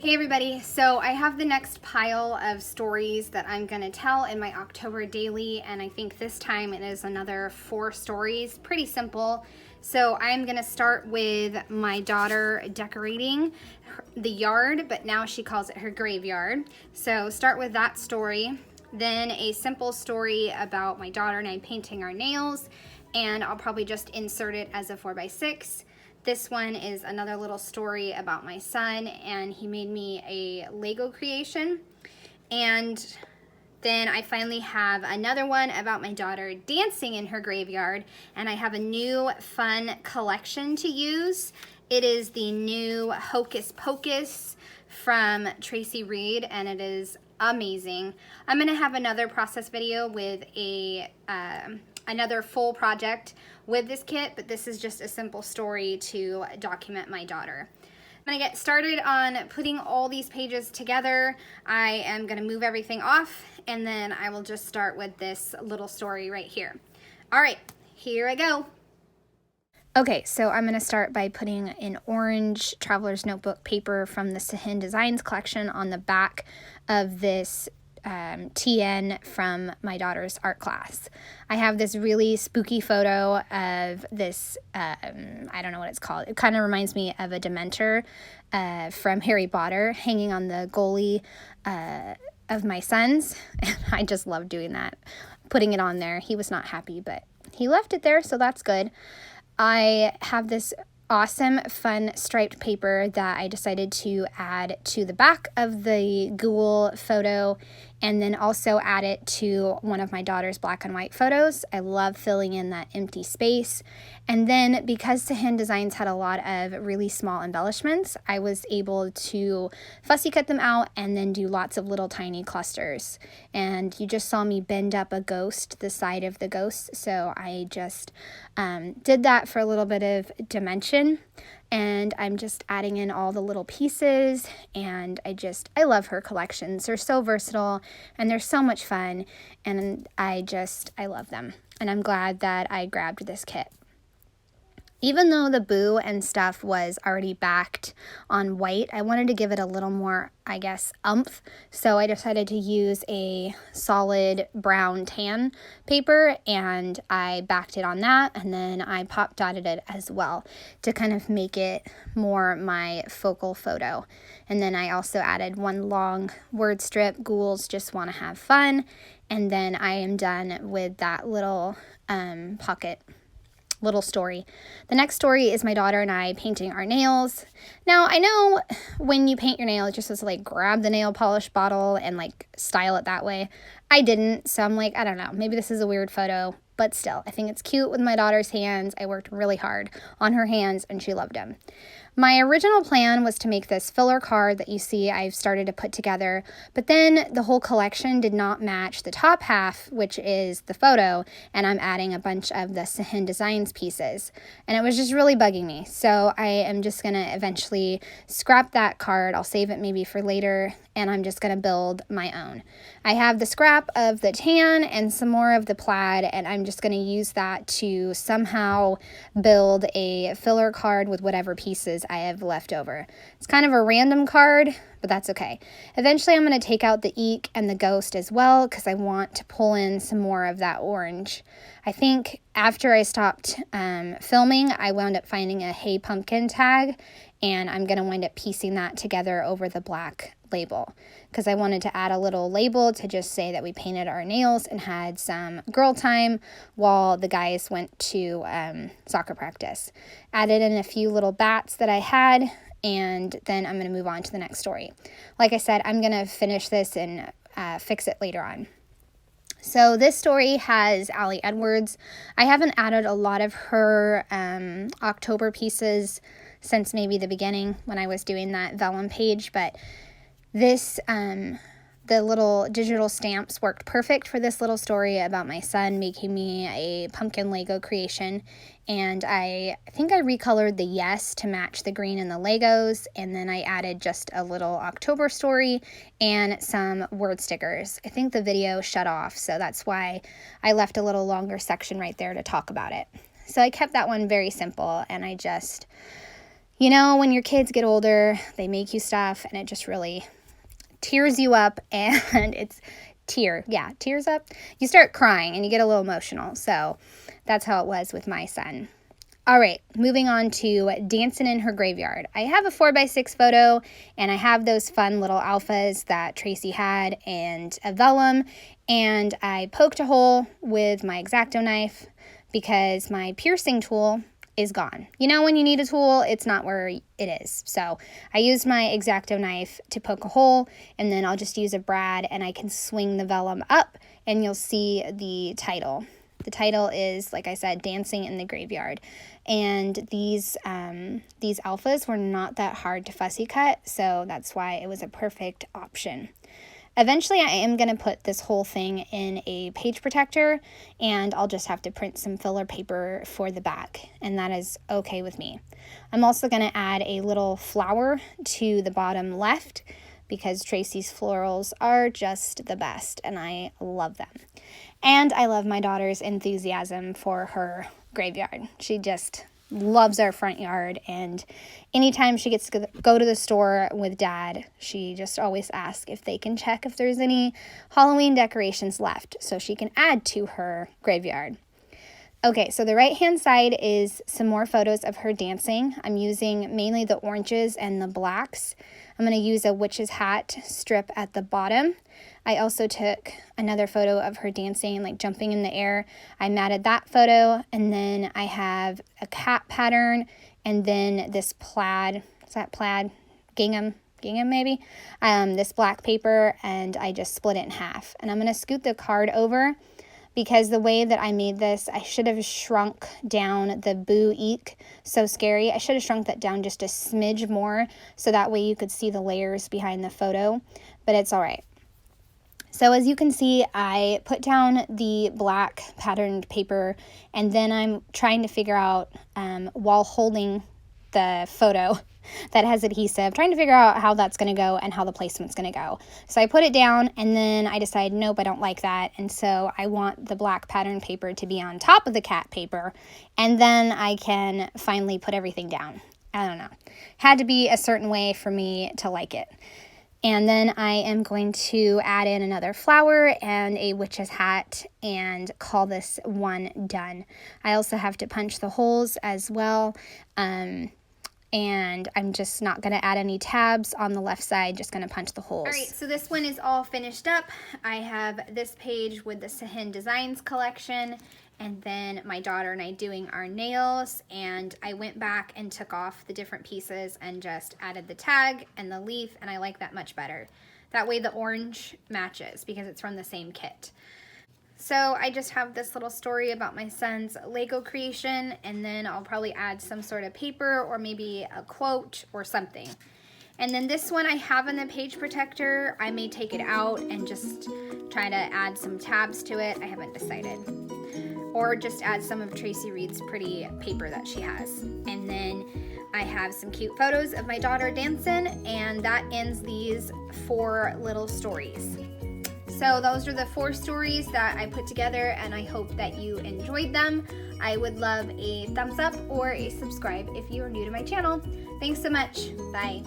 Hey everybody, so I have the next pile of stories that I'm going to tell in my October daily, and I think this time it is another 4 stories, pretty simple. So I'm going to start with my daughter decorating the yard, but now she calls it her graveyard. So start with that story, then a simple story about my daughter and I painting our nails, and I'll probably just insert it as a 4x6. This one is another little story about my son, and he made me a Lego creation. And then I finally have another one about my daughter dancing in her graveyard, and I have a new fun collection to use. It is the new Hocus Pocus from Traci Reed, and it is amazing. I'm gonna have another process video with another full project with this kit, but this is just a simple story to document my daughter. I'm gonna get started on putting all these pages together. I am gonna move everything off, and then I will just start with this little story right here. All right, here I go. Okay, so I'm going to start by putting an orange traveler's notebook paper from the Sahin Designs collection on the back of this TN from my daughter's art class. I have this really spooky photo of this, I don't know what it's called. It kind of reminds me of a Dementor from Harry Potter hanging on the goalie of my son's. And I just love doing that, putting it on there. He was not happy, but he left it there, so that's good. I have this awesome, fun striped paper that I decided to add to the back of the ghoul photo, and then also add it to one of my daughter's black and white photos. I love filling in that empty space. And then because Sahin Designs had a lot of really small embellishments, I was able to fussy cut them out and then do lots of little tiny clusters. And you just saw me bend up a ghost, the side of the ghost. So I just did that for a little bit of dimension. And I'm just adding in all the little pieces, and I love her collections. They're so versatile, and they're so much fun, and I love them. And I'm glad that I grabbed this kit. Even though the boo and stuff was already backed on white, I wanted to give it a little more, I guess, oomph. So I decided to use a solid brown tan paper, and I backed it on that, and then I pop dotted it as well to kind of make it more my focal photo. And then I also added one long word strip, ghouls just want to have fun, and then I am done with that little pocket little story. The next story is my daughter and I painting our nails. Now, I know when you paint your nail, it just was like grab the nail polish bottle and like style it that way. I didn't, so I'm like, I don't know, maybe this is a weird photo, but still, I think it's cute with my daughter's hands. I worked really hard on her hands and she loved them. My original plan was to make this filler card that you see I've started to put together, but then the whole collection did not match the top half, which is the photo, and I'm adding a bunch of the Sahin Designs pieces, and it was just really bugging me. So I am just going to eventually scrap that card. I'll save it maybe for later, and I'm just going to build my own. I have the scrap of the tan and some more of the plaid, and I'm just going to use that to somehow build a filler card with whatever pieces I have left over. It's kind of a random card, but that's okay. Eventually I'm going to take out the eek and the ghost as well because I want to pull in some more of that orange. I think after I stopped filming, I wound up finding a Hey Pumpkin tag, and I'm going to wind up piecing that together over the black label because I wanted to add a little label to just say that we painted our nails and had some girl time while the guys went to soccer practice. Added in a few little bats that I had, and then I'm going to move on to the next story. Like I said, I'm going to finish this and fix it later on. So this story has Allie Edwards. I haven't added a lot of her October pieces since maybe the beginning when I was doing that vellum page, but this, the little digital stamps worked perfect for this little story about my son making me a pumpkin Lego creation. And I think I recolored the yes to match the green in the Legos, and then I added just a little October story and some word stickers. I think the video shut off, so that's why I left a little longer section right there to talk about it. So I kept that one very simple, and I just, You know, when your kids get older, they make you stuff and it just really tears you up, and it's tears up. You start crying and you get a little emotional. So that's how it was with my son. All right, moving on to dancing in her graveyard. I have a 4x6 photo, and I have those fun little alphas that Traci had and a vellum, and I poked a hole with my X-Acto knife because my piercing tool is gone. You know, when you need a tool, it's not where it is. So I used my X-Acto knife to poke a hole, and then I'll just use a brad and I can swing the vellum up and you'll see the title. The title is, like I said, Dancing in the Graveyard. And these alphas were not that hard to fussy cut, so that's why it was a perfect option. Eventually, I am going to put this whole thing in a page protector, and I'll just have to print some filler paper for the back, and that is okay with me. I'm also going to add a little flower to the bottom left because Traci's florals are just the best, and I love them. And I love my daughter's enthusiasm for her graveyard. She just loves our front yard, and anytime she gets to go to the store with Dad, she just always asks if they can check if there's any Halloween decorations left so she can add to her graveyard. Okay, so the right hand side is some more photos of her dancing. I'm using mainly the oranges and the blacks. I'm going to use a witch's hat strip at the bottom. I also took another photo of her dancing, like jumping in the air. I matted that photo, and then I have a cat pattern, and then this plaid, is that plaid? Gingham maybe? This black paper, and I just split it in half. And I'm going to scoot the card over because the way that I made this, I should have shrunk down the Boo Eek So Scary. I should have shrunk that down just a smidge more so that way you could see the layers behind the photo, but it's all right. So as you can see, I put down the black patterned paper, and then I'm trying to figure out, while holding the photo that has adhesive, trying to figure out how that's going to go and how the placement's going to go. So I put it down, and then I decided, nope, I don't like that. And so I want the black pattern paper to be on top of the cat paper, and then I can finally put everything down. I don't know. Had to be a certain way for me to like it. And then I am going to add in another flower and a witch's hat and call this one done. I also have to punch the holes as well. And I'm just not going to add any tabs on the left side, just going to punch the holes. All right, so this one is all finished up. I have this page with the Sahin Designs collection, and then my daughter and I doing our nails, and I went back and took off the different pieces and just added the tag and the leaf, and I like that much better. That way the orange matches because it's from the same kit. So I just have this little story about my son's Lego creation, and then I'll probably add some sort of paper or maybe a quote or something. And then this one I have in the page protector. I may take it out and just try to add some tabs to it. I haven't decided. Or just add some of Traci Reed's pretty paper that she has. And then I have some cute photos of my daughter dancing, and that ends these 4 little stories. So those are the 4 stories that I put together, and I hope that you enjoyed them. I would love a thumbs up or a subscribe if you are new to my channel. Thanks so much. Bye.